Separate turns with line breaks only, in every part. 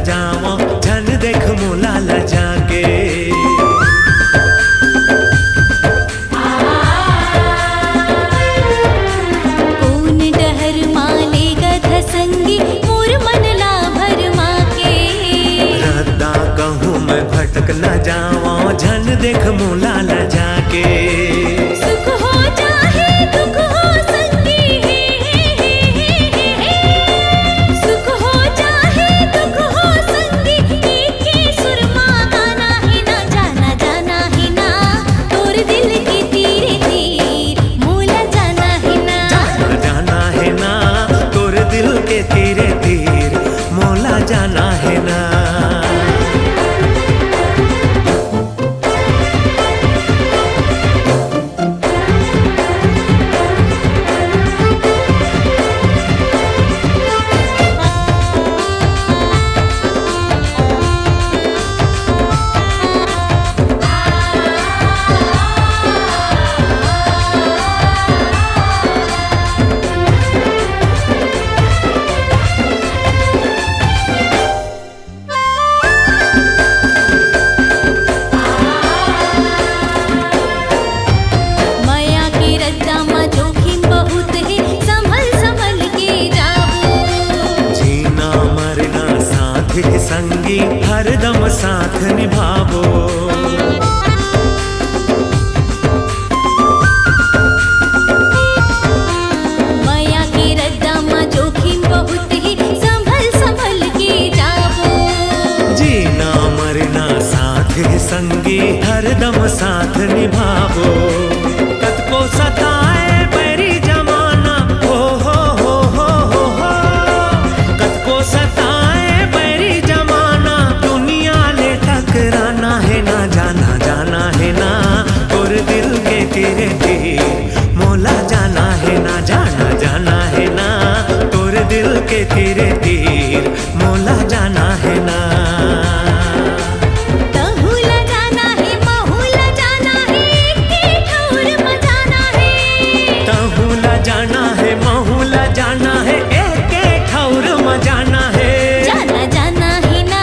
जावा झन देख मोला ला जाके।
कौन डहर माले गध संगी मोर मन ला भरमा के।
रद्दा कहूँ मैं भटक न जावा झन देख मोला ला जाके।
सुख हो चाहे दुख हो संगी, सुख हो चाहे दुख हो संगी, एक ही सुरमा गाना है ना, जाना जाना है ना तोर दिल की तीरे तीर मोला जाना है ना।
जाना जाना है ना तोर दिल के तीरे तीर मोला जाना है ना।
माया की रद्दा में जोखिम बहुत है, संभल संभल के जाओ।
जीना मरना साथ ही संगी हरदम साथ निभावो।
माया की रद्दा में जोखिम बहुत है, संभल संभल के जाओ।
जीना मरना साथ ही संगी हरदम साथ निभावो। कत को सताए बैरी जमाना हो हो। कत को सताए बैरी जमाना दुनिया ले टकराना है ना, जाना जाना है ना तोर दिल के तेरे तीर मोला जाना है ना। जाना जाना है ना तोर दिल के तेरे तीर मोला जाना है ना।
तहुला जाना है महुला जाना है, एक ही ठौर में जाना है।
तहुला जाना है महुला जाना है, एक एक ठौर में जाना है।
जाना जाना है ना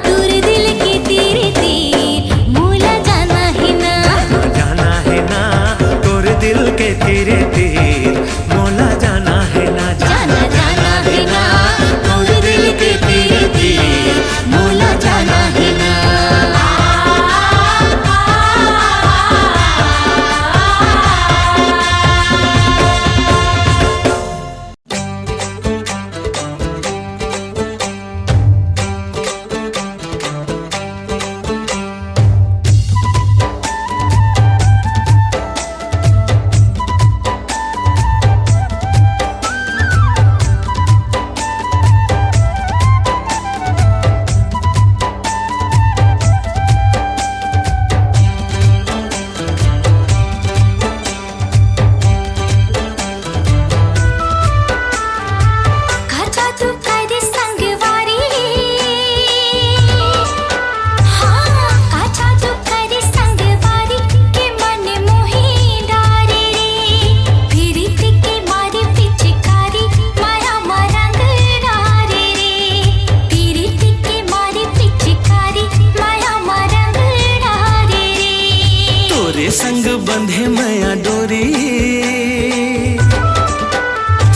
तोर दिल की तीरे तीर मोला जाना है ना।
जाना है ना तोर दिल के तेरे तीर मोला जाना है ना।
जाना जाना है ना तोर दिल के तीरे तीर मोला जाना है ना। काचा तू करी संगवारी, हाँ काचा तू करी संगवारी के मन मोही डारे रे। फिरित के मारी पिचकारी माया मरंग डारे रे। फिरित के मारी पिचकारी माया मरंग डारे रे।
तोरे संग बंधे माया डोरी,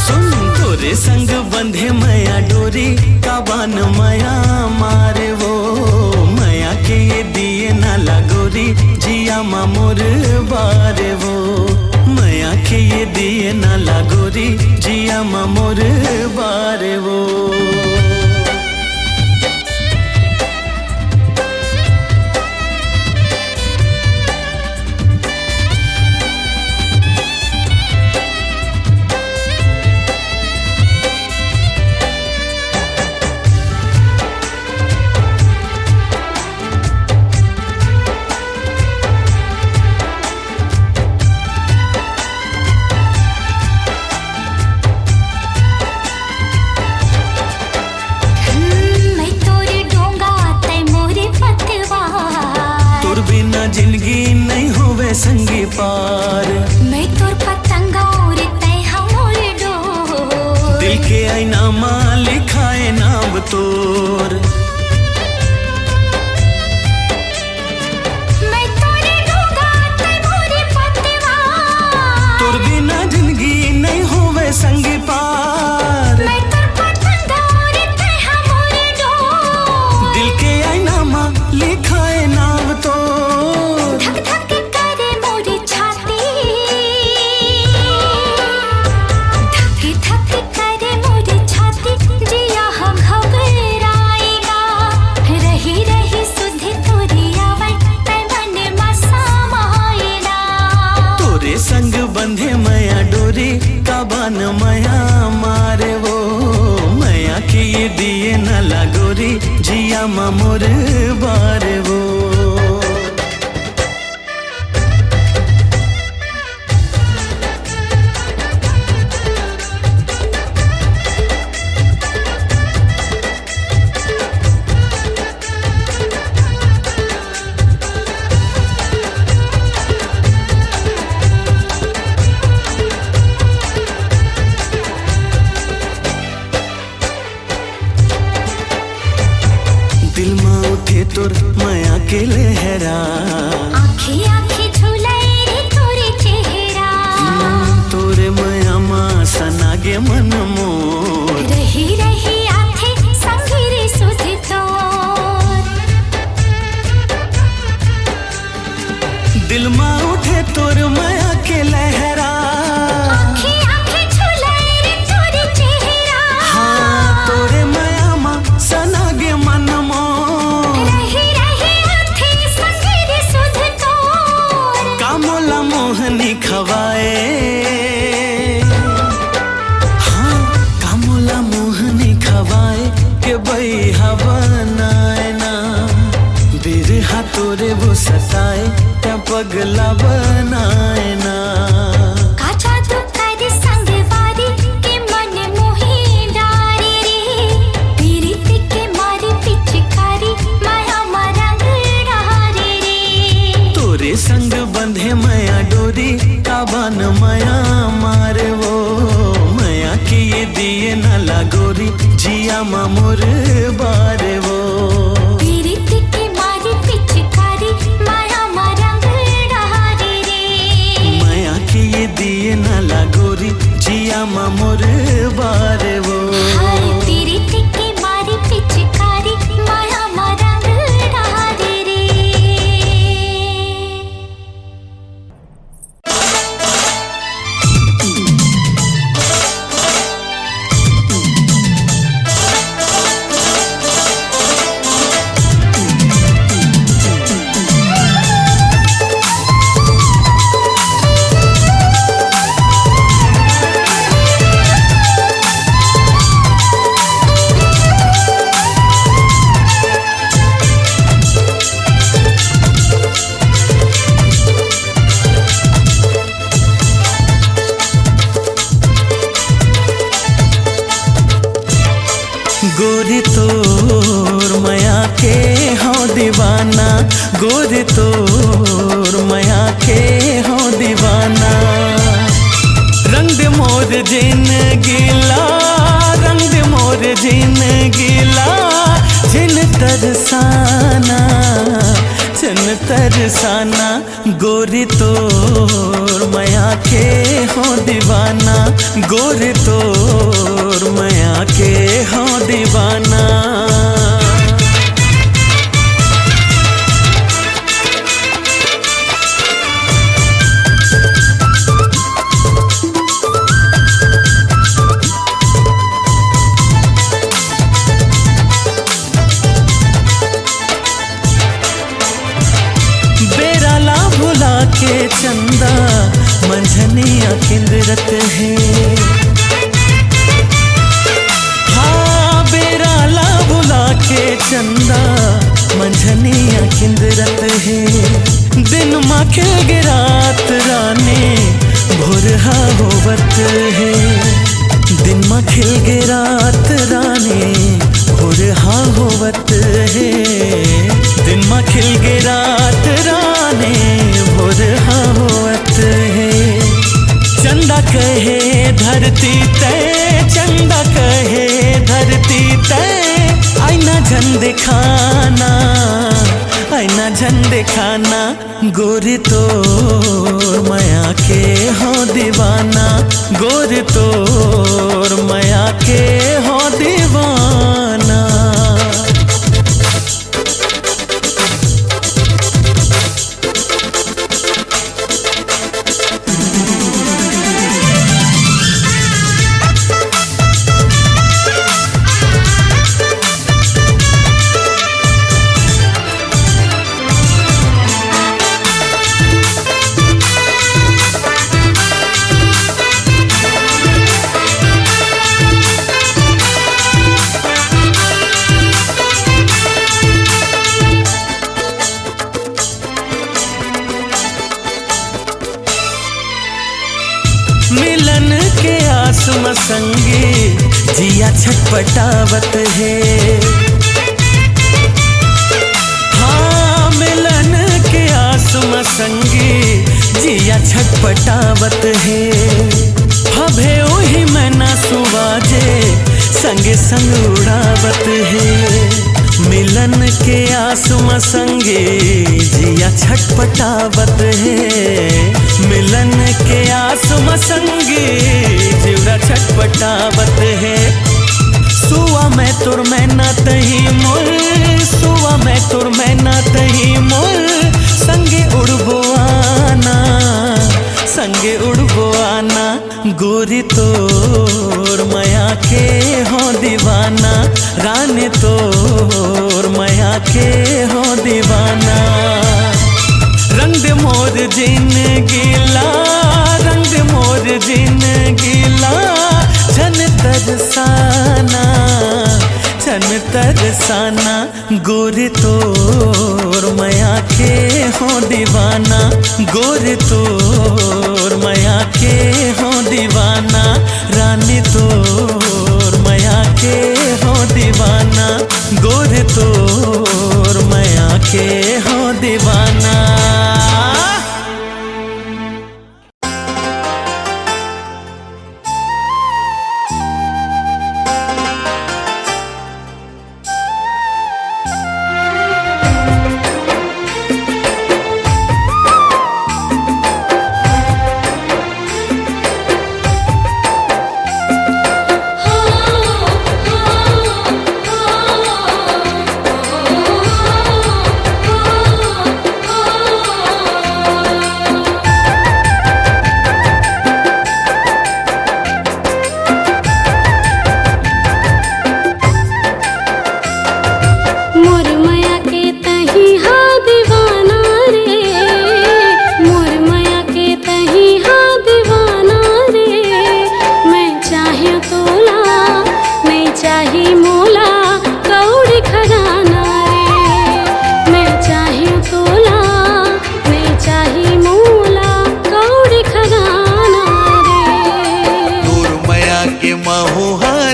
सुन तोरे संग बंधे माया डोरी काबान माया मारे वो। माया के ये दिए ना लागोरी जिया मा मोर बारे वो। माया के ये दिए ना लागोरी जिया मा मोर बारे वो। संगी पार।
मैं तोर पतंगा और तै हमोर डोर।
दिल के आईना माँ लिखाए नाम तोर। जिया मोर बार वो। दिल में उठे तोर माया के लहरा,
आँखें आँखें झुलाए रे तोरे चेहरा।
तोरे माया मा सनागे मन मोर,
रही रही आथे संगी रे सुध तोर।
दिल में उठे तोर माया के लहरा,
आँखें आँखें झुलाए रे तोरे चेहरा।
हाँ तोरे माया मा सनागे मन मोर,
रही रही आथे संगी रे सुध तोर।
कामोला मोहनी खवाए, हाँ कामोला मोहनी खवाए के बैहा बनाए ना। बिरहा तोरे वो सताए त्या पगला बनाए ना।
काचा तू कर संगवारी के मन मोही डारे रे। पीरित के मारी पिचकारी माया मरंग डारे रे।
तोरे संग बंधे माया डोरी काबान माया मारे वो। माया के ये दिए न लागोरी जिया मोर बारे वो।
पीरित के मारी पिचकारी माया मरंग डारे रे।
माया के ये दिए न लागोरी जिया मोर बारे वो।
हाय पीरित के मारी पिचकारी माया मरंग डारे रे।
गोरी तोर माया के हो दीवाना, गोरी तोर माया के हो दीवाना। रंग दे मोर जिन गिला, रंग दे मोर जिन गिला। जिन तरसाना, जिन तरसाना। गोरी तोर माया के हो दीवाना, गोरी तोर माया के हो दीवाना। बेराला भुला के चंदा मंझनिया किंदरत है। हाँ बेराला भुला के चंदा मंझनिया किंदरत है। दिन माँ खिल गे रात राने भोरहा होवत है। दिन माँ खिल गे रात राने भोरहा होवत है। दिन माँ खिल गे रात राने भोरहा होवत है। चंदा कहे धरती तय, चंदा कहे धरती तय। आईना झन दिखाना, आईना झन दिखाना। गोरी तोर माया के हो दीवाना, गोरी तोर माया के हो दीवाना। में संगी जिया छटपटावत है। हाँ मिलन के आस में संगी जिया छटपटावत है। हभे ओही में ना सुबाजे संगे संग उड़ावत है। मिलन के आस में संगे जिया छटपटावत है। मिलन के आस में संगे जिया छटपटावत है। सुआ में तुर में न तही मोर, सुआ में तुर में न तही मोर, संगे उड़बो आना, संगे उड़बो आना। गोरी तोर माया के हो दीवाना, रानी तोर माया के हो दीवाना। रंग मोर जिन गिला, रंग मोर जिन गिला, छन तरसाना, छन तरसाना। गोरी तोर माया के हो दीवाना, गोरी तोर माया के हो दीवाना, रानी तोर माया के हो दीवाना, गोरी तोर माया के हो दीवाना।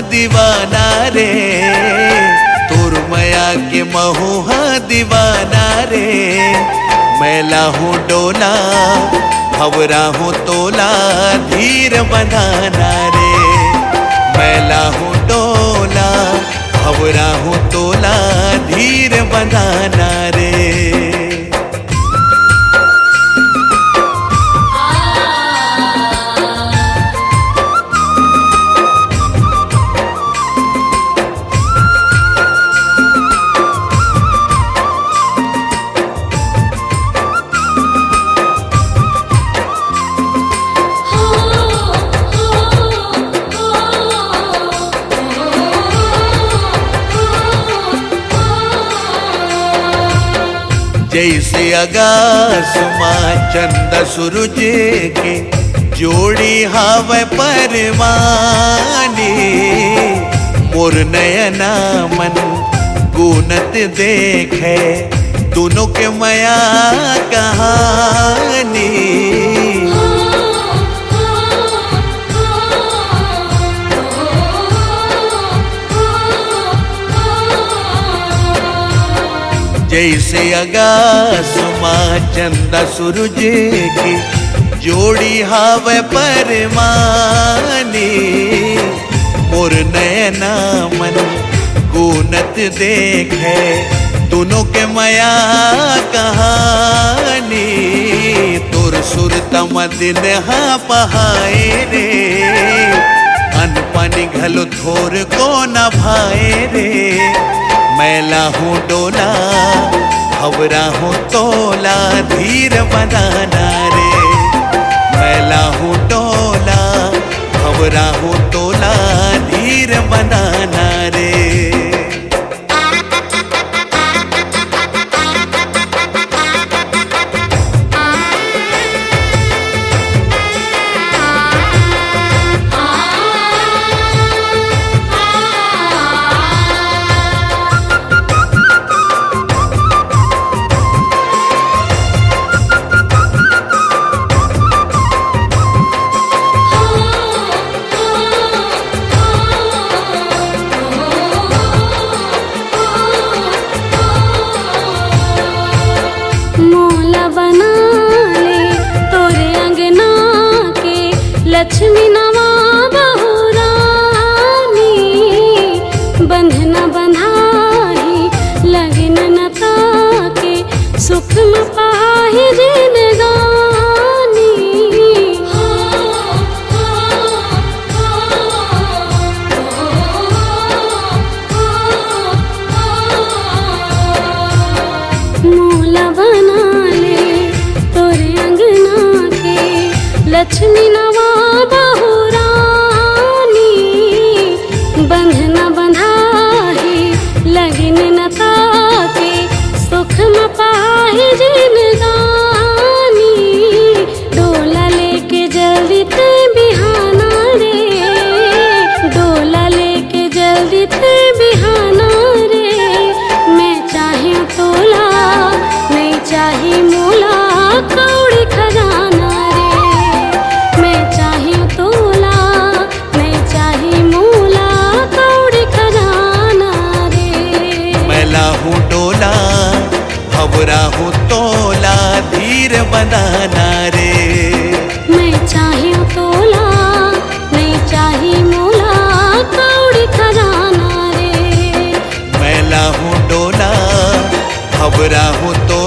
दीवाना रे, तोर माया के महुआ दीवाना रे। मैला हूँ डोला हवरा हूँ तोला, धीर बनाना रे। मैला हूँ डोला हवरा हूँ तोला, धीर बनाना रे। जैसे आकाश माँ चंद सूरज के जोड़ी हावे परवानी, मोर नयना मन गुनत देखे दोनों के माया कहानी। जैसे आकाश माँ चंदा सूरज की जोड़ी हावे परवानी, मोर नयना मन गुनत देखे दोनों के माया कहानी। तोर सुरतम दिन हा पहाए रे, अनपनी घलो थोर को न भाए रे। मैला हूँ डोला हवरा हूँ तोला, धीर बनाना रे। मैला हूँ डोला हवरा हूँ तोला, धीर बनाना रे।
लक्ष्मी नवाब हो रानी, बंधना बंधाही लगन न ताके, सुख न पाही जिंदगानी। मूला बना ले तोरे अंगना के, लक्ष्मी नवाब हो रानी, बंधना बंधाही लगन न ताके, सुख न पाही जिंदगानी। डोला लेके जल्दी ते बिहाना रे, डोला लेके जल्दी ते बिहाना रे। मैं चाहे तोला नहीं चाही मोला कौड़ी खजाना रे, मैं चाहे तोला नहीं चाही मोला कौड़ी खजाना रे।
मैला हूँ डोला भवरा हूँ तोला, धीर बनाना रे।
मैं चाहे तोला नहीं चाही मोला कौड़ी खजाना रे।
मैला हूँ डोला भवरा हूँ तो